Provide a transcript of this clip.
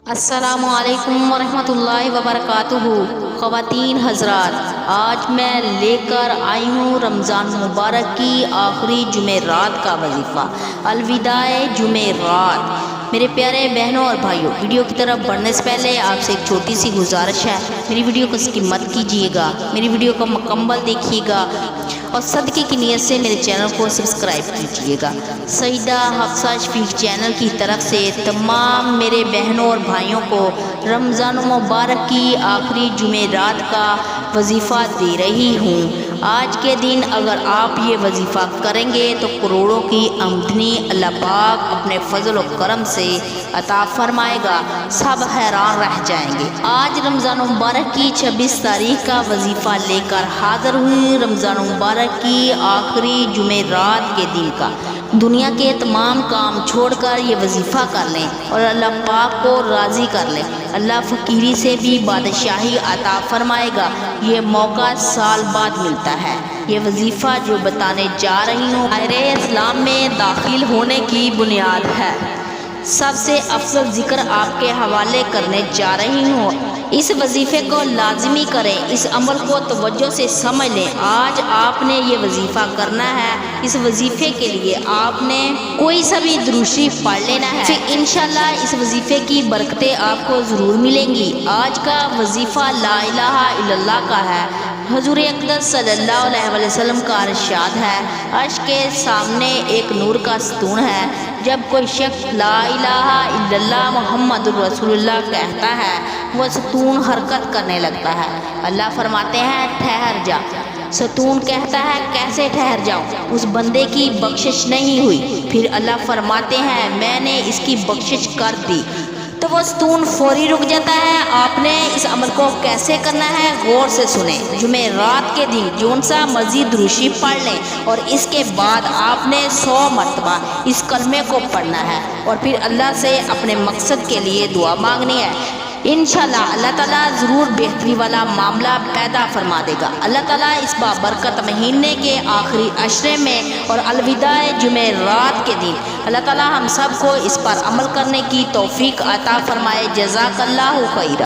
السلام علیکم ورحمۃ اللہ وبرکاتہ۔ خواتین حضرات، آج میں لے کر آئی ہوں رمضان مبارک کی آخری جمعرات کا وظیفہ، الوداع جمعرات۔ میرے پیارے بہنوں اور بھائیوں، ویڈیو کی طرف بڑھنے سے پہلے آپ سے ایک چھوٹی سی گزارش ہے، میری ویڈیو کو اسکپ مت کیجیے گا، میری ویڈیو کو مکمل دیکھیے گا اور صدقے کی نیت سے میرے چینل کو سبسکرائب کیجیے گا۔ سیدہ حفصہ شفیق چینل کی طرف سے تمام میرے بہنوں اور بھائیوں کو رمضان مبارک کی آخری جمعرات کا وظیفہ دے رہی ہوں۔ آج کے دن اگر آپ یہ وظیفہ کریں گے تو کروڑوں کی آمدنی اللہ پاک اپنے فضل و کرم سے عطا فرمائے گا، سب حیران رہ جائیں گے۔ آج رمضان مبارک کی 26 تاریخ کا وظیفہ لے کر حاضر ہوئی، رمضان مبارک کی آخری جمعرات کے دن کا۔ دنیا کے تمام کام چھوڑ کر یہ وظیفہ کر لیں اور اللہ پاک کو راضی کر لیں، اللہ فقیری سے بھی بادشاہی عطا فرمائے گا۔ یہ موقع سال بعد ملتا ہے۔ یہ وظیفہ جو بتانے جا رہی ہوں دائرہ اسلام میں داخل ہونے کی بنیاد ہے۔ سب سے افضل ذکر آپ کے حوالے کرنے جا رہی ہوں، اس وظیفے کو لازمی کریں، اس عمل کو توجہ سے سمجھ لیں۔ آج آپ نے یہ وظیفہ کرنا ہے، اس وظیفے کے لیے آپ نے کوئی سا بھی درود شریف پڑھ لینا ہے، پھر انشاءاللہ اس وظیفے کی برکتیں آپ کو ضرور ملیں گی۔ آج کا وظیفہ لا الہ الا اللہ کا ہے۔ حضور اقدس صلی اللہ علیہ وسلم کا ارشاد ہے، عرش کے سامنے ایک نور کا ستون ہے، جب کوئی شخص لا الہ الا اللہ محمد رسول اللہ کہتا ہے، وہ ستون حرکت کرنے لگتا ہے۔ اللہ فرماتے ہیں ٹھہر جا۔ ستون کہتا ہے کیسے ٹھہر جاؤں، اس بندے کی بخشش نہیں ہوئی۔ پھر اللہ فرماتے ہیں میں نے اس کی بخشش کر دی، تو وہ ستون فوری رک جاتا ہے۔ آپ نے اس عمل کو کیسے کرنا ہے غور سے سنیں۔ جمعرات کے دن جون سا مزید درود شریف پڑھ لیں اور اس کے بعد آپ نے 100 مرتبہ اس کلمے کو پڑھنا ہے اور پھر اللہ سے اپنے مقصد کے لیے دعا مانگنی ہے۔ انشاءاللہ اللہ تعالیٰ ضرور بہتری والا معاملہ پیدا فرما دے گا۔ اللہ تعالیٰ اس بابرکت مہینے کے آخری عشرے میں اور الوداع جمعرات کے دن اللہ تعالیٰ ہم سب کو اس پر عمل کرنے کی توفیق عطا فرمائے۔ جزاک اللہ خیرا۔